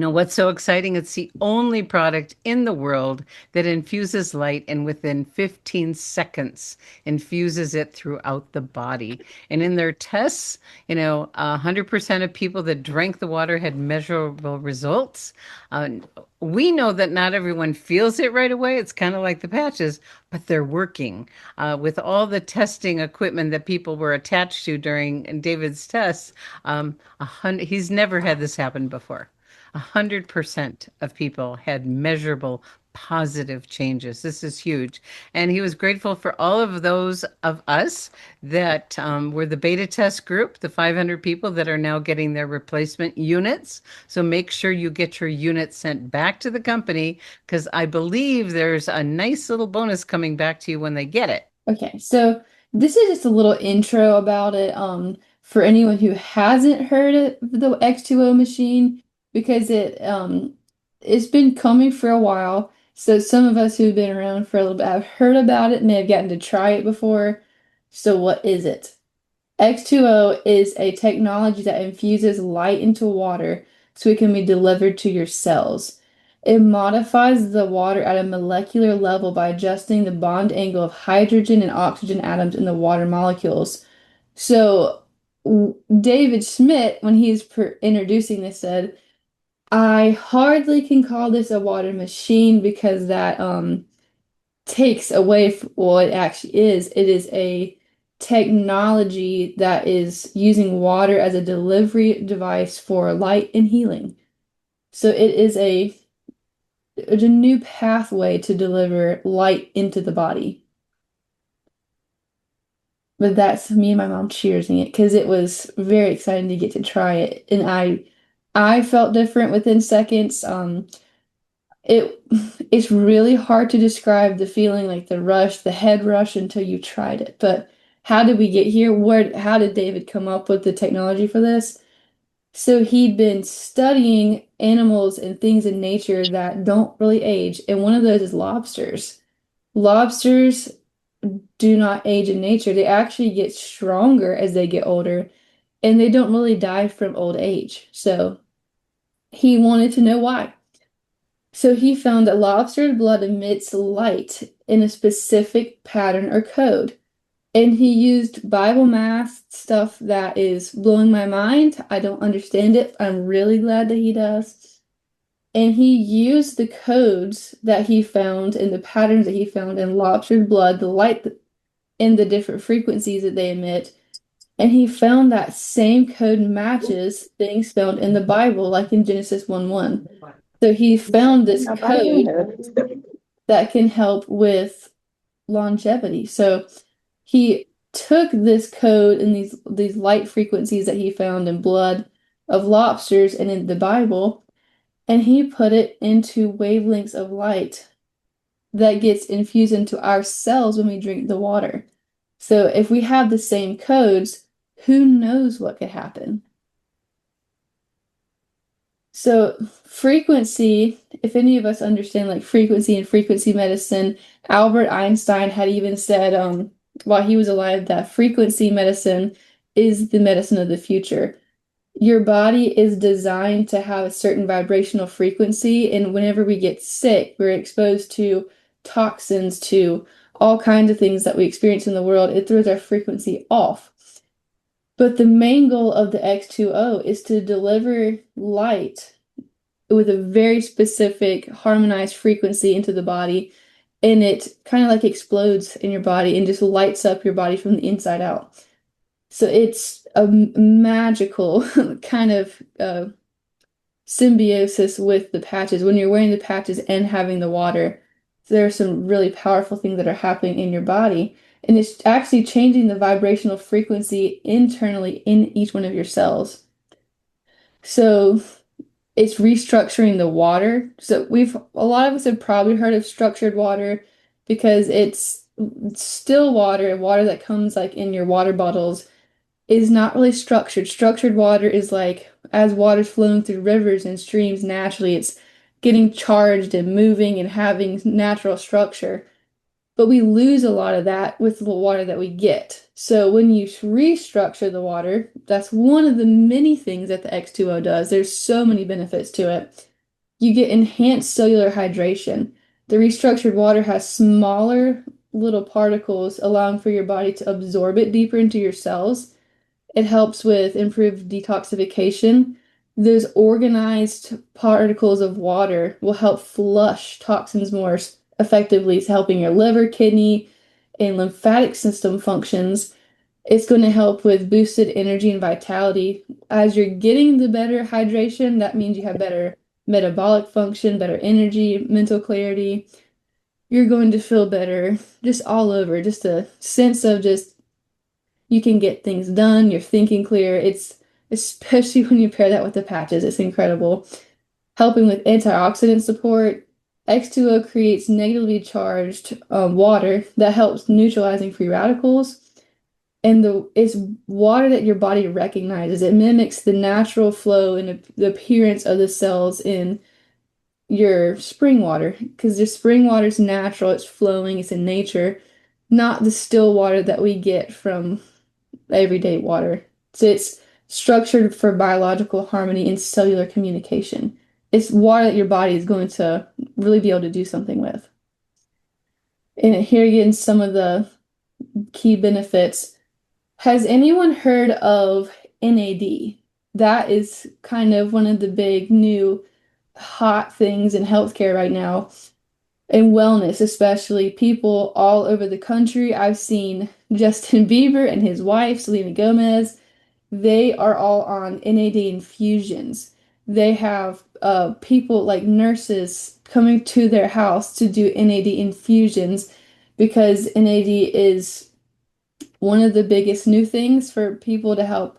You know what's so exciting? It's the only product in the world that infuses light and within 15 seconds infuses it throughout the body. And in their tests, 100% of people that drank the water had measurable results. Uh, we know that not everyone feels it right away. It's kind of like the patches, but they're working. With all the testing equipment that people were attached to during David's tests, he's never had this happen before. 100% of people had measurable positive changes. This is huge. And he was grateful for all of those of us that were the beta test group, the 500 people that are now getting their replacement units. So make sure you get your unit sent back to the company because I believe there's a nice little bonus coming back to you when they get it. Okay, so this is just a little intro about it, for anyone who hasn't heard of the X2O machine, because it's been coming for a while. So some of us who've been around for a little bit have heard about it, may have gotten to try it before. So what is it? X2O is a technology that infuses light into water so it can be delivered to your cells. It modifies the water at a molecular level by adjusting the bond angle of hydrogen and oxygen atoms in the water molecules. So, David Schmidt, when he's introducing this, said, I hardly can call this a water machine because that takes away what it actually is. It is a technology that is using water as a delivery device for light and healing. So it is a new pathway to deliver light into the body. But that's me and my mom cheersing it because it was very exciting to get to try it. And I felt different within seconds. It it's really hard to describe the feeling, like the rush, the head rush until you tried it. But how did we get here? How did David come up with the technology for this? So he'd been studying animals and things in nature that don't really age, and one of those is lobsters. Lobsters do not age in nature. They actually get stronger as they get older, and they don't really die from old age. So he wanted to know why. So he found that lobster's blood emits light in a specific pattern or code. And he used Bible math stuff that is blowing my mind. I don't understand it. I'm really glad that he does. And he used the codes that he found and the patterns that he found in lobster's blood, the light and the different frequencies that they emit. And he found that same code matches things found in the Bible, like in Genesis 1:1. So he found this code that can help with longevity. So he took this code and these light frequencies that he found in blood of lobsters and in the Bible, and he put it into wavelengths of light that gets infused into our cells when we drink the water. So if we have the same codes, who knows what could happen? So frequency, if any of us understand like frequency and frequency medicine, Albert Einstein had even said, while he was alive, that frequency medicine is the medicine of the future. Your body is designed to have a certain vibrational frequency, and whenever we get sick, we're exposed to toxins, to all kinds of things that we experience in the world. It throws our frequency off. But the main goal of the X2O is to deliver light with a very specific harmonized frequency into the body, and it kind of like explodes in your body and just lights up your body from the inside out. So it's a magical kind of symbiosis with the patches. When you're wearing the patches and having the water, there are some really powerful things that are happening in your body. And it's actually changing the vibrational frequency internally in each one of your cells. So it's restructuring the water. So a lot of us have probably heard of structured water because it's still water, water that comes like in your water bottles is not really structured. Structured water is like as water's flowing through rivers and streams naturally, it's getting charged and moving and having natural structure. But we lose a lot of that with the water that we get. So when you restructure the water, that's one of the many things that the X2O does. There's so many benefits to it. you get enhanced cellular hydration. The restructured water has smaller little particles, allowing for your body to absorb it deeper into your cells. It helps with improved detoxification. Those organized particles of water will help flush toxins more effectively, helping your liver, kidney, and lymphatic system functions. It's going to help with boosted energy and vitality. As you're getting the better hydration, that means you have better metabolic function, better energy, mental clarity. You're going to feel better just all over, just a sense of just you can get things done, you're thinking clear. It's especially when you pair that with the patches, it's incredible. Helping with antioxidant support, X2O creates negatively charged water that helps neutralizing free radicals. And it's water that your body recognizes. It mimics the natural flow and the appearance of the cells in your spring water because your spring water is natural, it's flowing, it's in nature, not the still water that we get from everyday water. So it's structured for biological harmony and cellular communication. It's water that your body is going to really be able to do something with. And here again, some of the key benefits. Has anyone heard of NAD? That is kind of one of the big new hot things in healthcare right now, and wellness, especially people all over the country. I've seen Justin Bieber and his wife, Selena Gomez. They are all on NAD infusions. They have people like nurses coming to their house to do NAD infusions because NAD is one of the biggest new things for people to help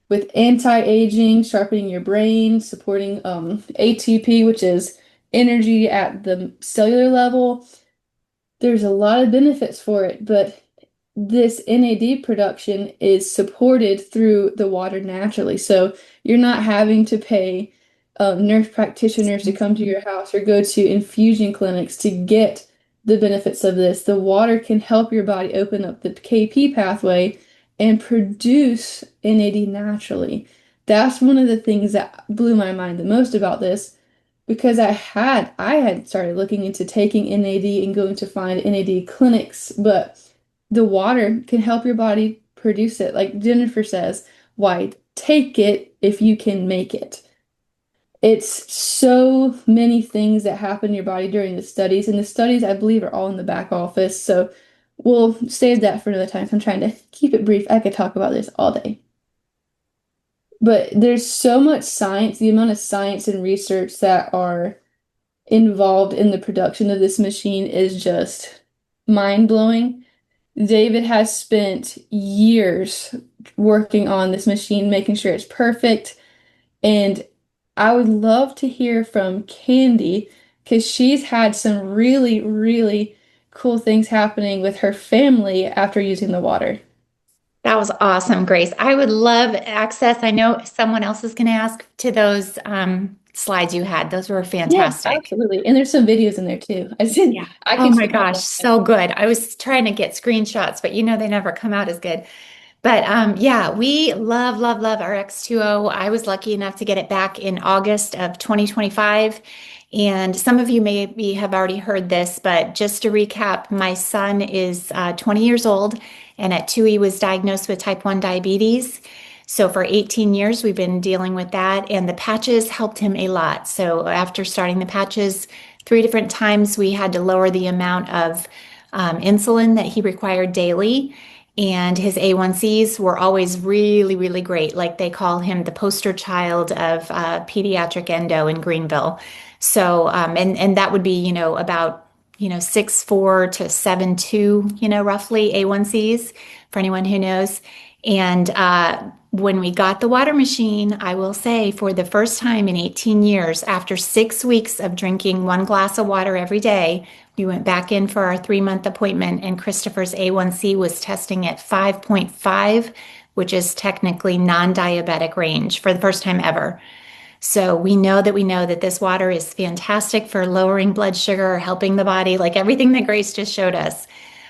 with anti-aging, sharpening your brain, supporting ATP, which is energy at the cellular level. There's a lot of benefits for it, but this NAD production is supported through the water naturally. So you're not having to pay nurse practitioners to come to your house or go to infusion clinics to get the benefits of this. The water can help your body open up the KP pathway and produce NAD naturally. That's one of the things that blew my mind the most about this because I had started looking into taking NAD and going to find NAD clinics, but the water can help your body produce it. Like Jennifer says, why take it if you can make it? It's so many things that happen in your body during the studies, and the studies, I believe, are all in the back office. So we'll save that for another time. So I'm trying to keep it brief. I could talk about this all day. But there's so much science, the amount of science and research that are involved in the production of this machine is just mind-blowing. David has spent years working on this machine, making sure it's perfect. And I would love to hear from Candy because she's had some really, really cool things happening with her family after using the water. That was awesome, Grace. I would love access. I know someone else is going to ask to those slides you had. Those were Yeah, fantastic. absolutely. And there's some videos in there too. I said Yeah. I Oh can my share all gosh, that. so good. I was trying to get screenshots, but they never come out as good. But yeah, we love, love, love our X2O. I was lucky enough to get it back in August of 2025. And some of you maybe have already heard this, but just to recap, my son is 20 years old, and at 2 he was diagnosed with type 1 diabetes. So for 18 years, we've been dealing with that, and the patches helped him a lot. So after starting the patches 3 different times, we had to lower the amount of insulin that he required daily. And his A1Cs were always really, really great. Like they call him the poster child of pediatric endo in Greenville. So, and that would be, about, 6.4 to 7.2, roughly A1Cs for anyone who knows. And when we got the water machine, I will say for the first time in 18 years, after 6 weeks of drinking 1 glass of water every day, we went back in for our 3-month appointment, and Christopher's A1C was testing at 5.5, which is technically non-diabetic range for the first time ever. So we know that this water is fantastic for lowering blood sugar, helping the body, like everything that Grace just showed us,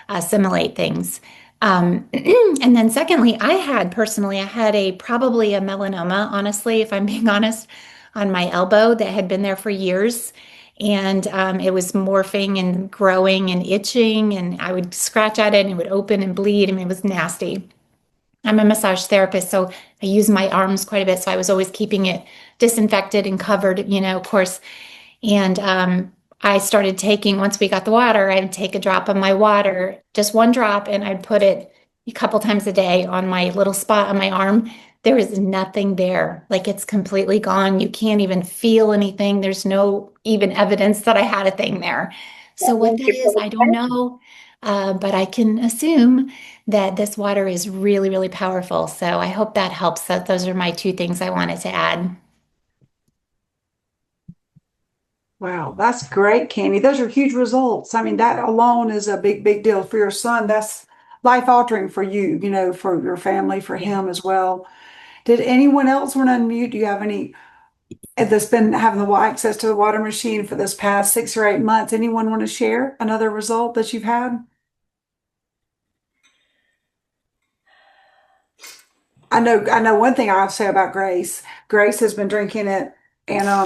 assimilate things. And then secondly, I had a probably a melanoma, honestly, if I'm being honest. on my elbow that had been there for years. And it was morphing and growing and itching, and I would scratch at it and it would open and bleed, and it was nasty. I'm a massage therapist, so I use my arms quite a bit. So I was always keeping it disinfected and covered, of course. And I started taking, once we got the water, I'd take a drop of my water, just one drop, and I'd put it a couple times a day on my little spot on my arm. There is nothing there. Like, it's completely gone. You can't even feel anything. There's no even evidence that I had a thing there. So what that is, I don't know. But I can assume that this water is really, really powerful. So I hope that helps. Those are my two things I wanted to add. Wow, that's great, Candy. Those are huge results. I mean, that alone is a big, big deal for your son. That's life altering for you, for your family, for him as well. Did anyone else want to unmute? Do you have any that's been having the access to the water machine for this past 6 or 8 months? Anyone want to share another result that you've had? I know one thing I'll say about Grace. Grace has been drinking it, and I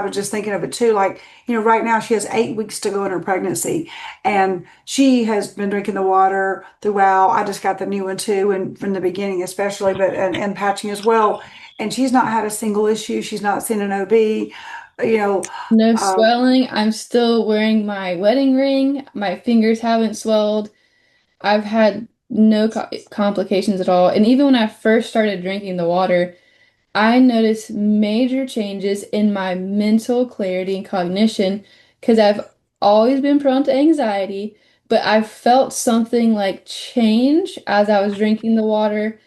was just thinking of it too. Like, right now she has 8 weeks to go in her pregnancy, and she has been drinking the water throughout. I just got the new one too, and from the beginning especially, but and patching as well. And she's not had a single issue. She's not seen an OB. No swelling. I'm still wearing my wedding ring. My fingers haven't swelled. I've had no complications at all. And even when I first started drinking the water, I noticed major changes in my mental clarity and cognition because I've always been prone to anxiety, but I felt something like change as I was drinking the water.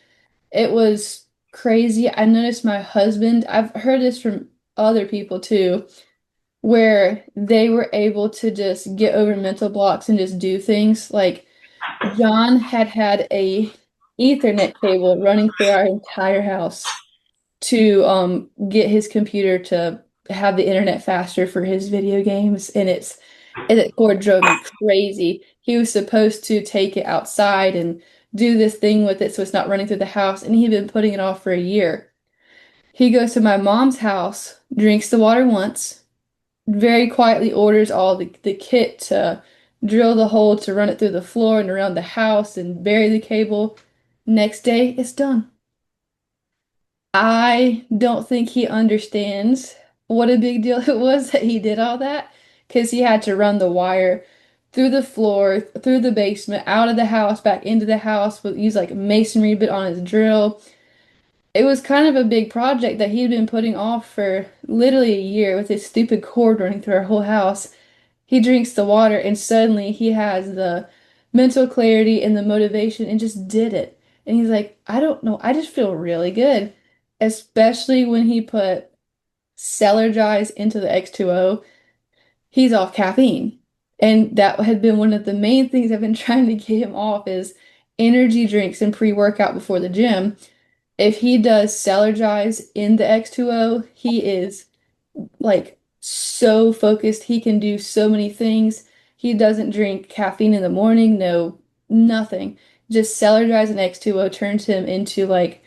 It was crazy. I noticed my husband, I've heard this from other people too, where they were able to just get over mental blocks and just do things. Like John had a Ethernet cable running through our entire house to get his computer to have the internet faster for his video games, and it cord drove me crazy. He was supposed to take it outside and do this thing with it so it's not running through the house, and he'd been putting it off for a year. He goes to my mom's house, drinks the water once, very quietly orders all the kit to drill the hole to run it through the floor and around the house and bury the cable. Next day, it's done. I don't think he understands what a big deal it was that he did all that because he had to run the wire through the floor, through the basement, out of the house, back into the house, but use like masonry bit on his drill. It was kind of a big project that he'd been putting off for literally a year with his stupid cord running through our whole house. He drinks the water and suddenly he has the mental clarity and the motivation and just did it. And he's like, I don't know, I just feel really good. Especially when he put cellar dries into the X2O, he's off caffeine. And that had been one of the main things I've been trying to get him off is energy drinks and pre-workout before the gym. If he does cellar dries in the X2O, he is like so focused. He can do so many things. He doesn't drink caffeine in the morning, no, nothing. Just cellar dries and X2O turns him into like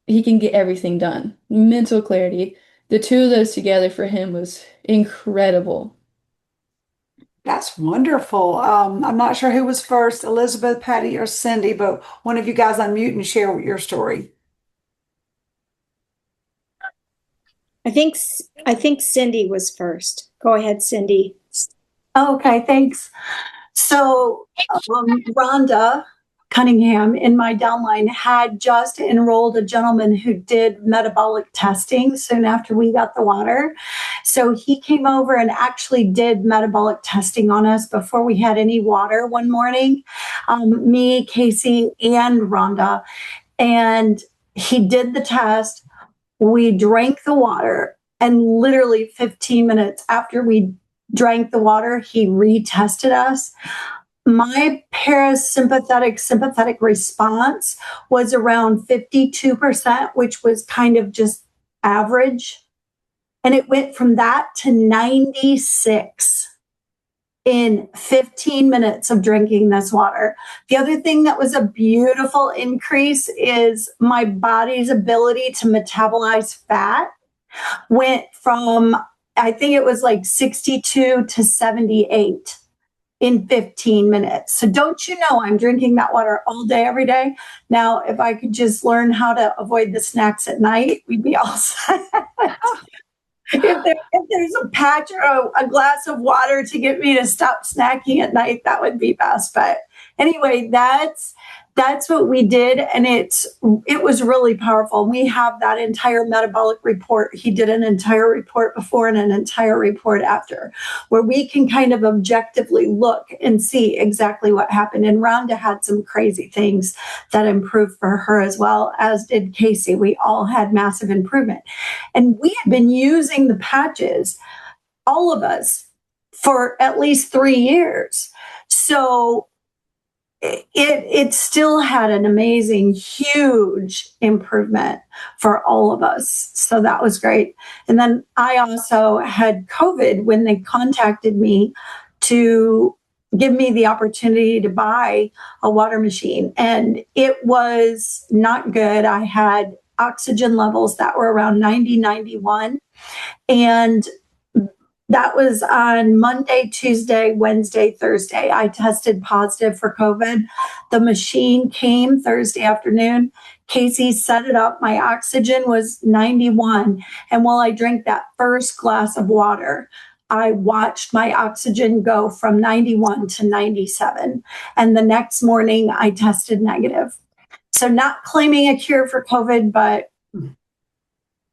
he can get everything done. Mental clarity. The two of those together for him was incredible. That's wonderful. I'm not sure who was first, Elizabeth, Patty, or Cindy, but one of you guys unmute and share your story. I think Cindy was first. Go ahead, Cindy. Okay, thanks. So, Rhonda Cunningham in my downline had just enrolled a gentleman who did metabolic testing soon after we got the water. So he came over and actually did metabolic testing on us before we had any water one morning, me, Casey, and Rhonda. And he did the test. We drank the water, and literally 15 minutes after we drank the water, he retested us. My parasympathetic sympathetic response was around 52%, which was kind of just average. And it went from that to 96 in 15 minutes of drinking this water. The other thing that was a beautiful increase is my body's ability to metabolize fat. went from, I think it was like 62 to 78 in 15 minutes. So don't you know I'm drinking that water all day, every day? Now, if I could just learn how to avoid the snacks at night, we'd be all set. If there's a patch or a glass of water to get me to stop snacking at night, that would be best. But anyway, that's what we did, and it was really powerful. We have that entire metabolic report. He did an entire report before and an entire report after, where we can kind of objectively look and see exactly what happened. And Rhonda had some crazy things that improved for her as well, as did Casey. We all had massive improvement. And we had been using the patches, all of us, for at least 3 years. So it still had an amazing, huge improvement for all of us. So that was great. And then I also had COVID when they contacted me to give me the opportunity to buy a water machine. And it was not good. I had oxygen levels that were around 90, 91. And that was on Monday, Tuesday, Wednesday, Thursday. I tested positive for COVID. The machine came Thursday afternoon. Casey set it up. My oxygen was 91. And while I drank that first glass of water, I watched my oxygen go from 91 to 97. And the next morning, I tested negative. So not claiming a cure for COVID, but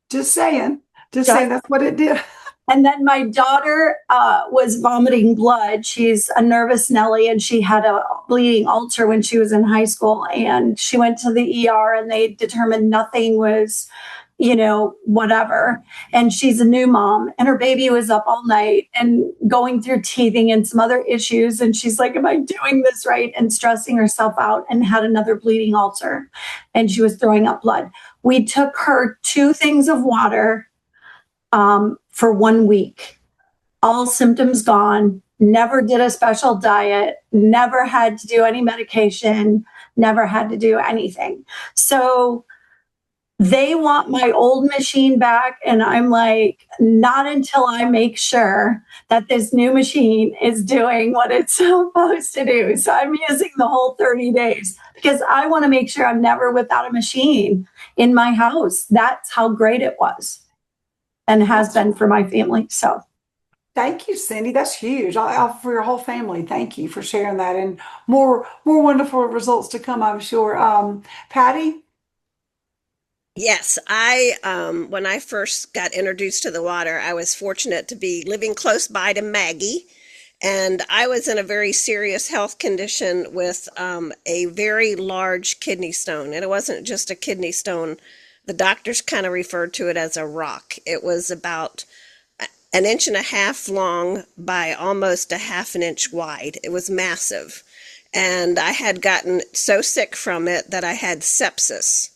just saying that's what it did. And then my daughter was vomiting blood. She's a nervous Nelly, and she had a bleeding ulcer when she was in high school. And she went to the ER, and they determined nothing was, whatever. And she's a new mom, and her baby was up all night and going through teething and some other issues. And she's like, am I doing this right? And stressing herself out, and had another bleeding ulcer. And she was throwing up blood. We took her 2 things of water for 1 week, all symptoms gone, never did a special diet, never had to do any medication, never had to do anything. So they want my old machine back. And I'm like, not until I make sure that this new machine is doing what it's supposed to do. So I'm using the whole 30 days because I want to make sure I'm never without a machine in my house. That's how great it was. And has been for my family. So thank you, Cindy. That's huge. For your whole family. Thank you for sharing that, and more wonderful results to come, I'm sure. Patty? Yes, when I first got introduced to the water, I was fortunate to be living close by to Maggie, and I was in a very serious health condition with a very large kidney stone, and it wasn't just a kidney stone. The doctors kind of referred to it as a rock. It was about 1.5 inches long by almost 1/2 inch wide. It was massive. And I had gotten so sick from it that I had sepsis.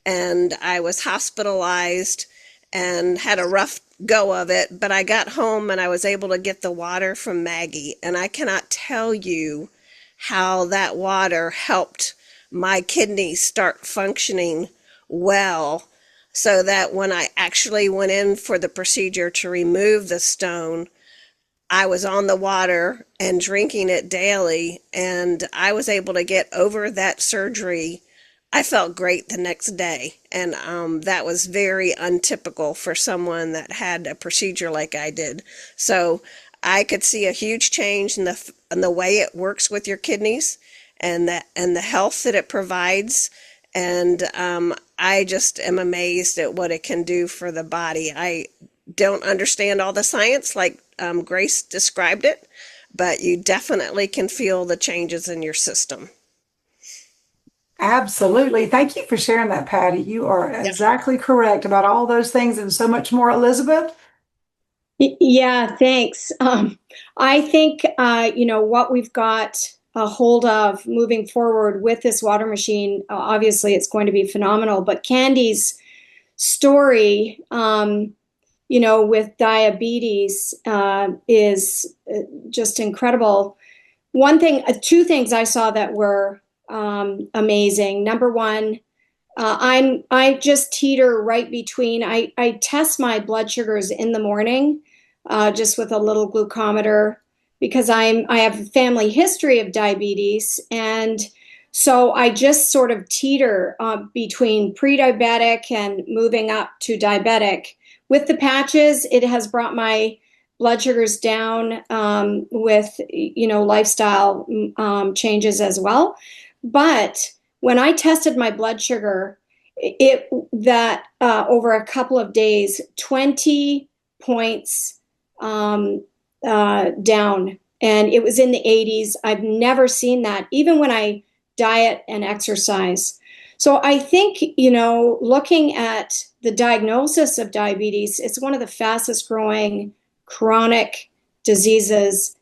And I was hospitalized and had a rough go of it. But I got home and I was able to get the water from Maggie. And I cannot tell you how that water helped my kidneys start functioning well, so that when I actually went in for the procedure to remove the stone, I was on the water and drinking it daily, and I was able to get over that surgery. I felt great the next day, and that was very untypical for someone that had a procedure like I did. So I could see a huge change in the way it works with your kidneys and the health that it provides. And I just am amazed at what it can do for the body. I don't understand all the science like Grace described it, but you definitely can feel the changes in your system. Absolutely. Thank you for sharing that, Patty. You are exactly correct about all those things and so much more. Elizabeth? Yeah, thanks. I think, what we've got a hold of moving forward with this water machine, obviously it's going to be phenomenal, but Candy's story, with diabetes is just incredible. 2 things I saw that were amazing. Number one, I just teeter right between. I test my blood sugars in the morning, just with a little glucometer, because I have a family history of diabetes, and so I just sort of teeter between pre-diabetic and moving up to diabetic. With the patches, it has brought my blood sugars down with lifestyle changes as well. But when I tested my blood sugar, over a couple of days, 20 points down, and it was in the 80s. I've never seen that, even when I diet and exercise. So I think, looking at the diagnosis of diabetes, it's one of the fastest growing chronic diseases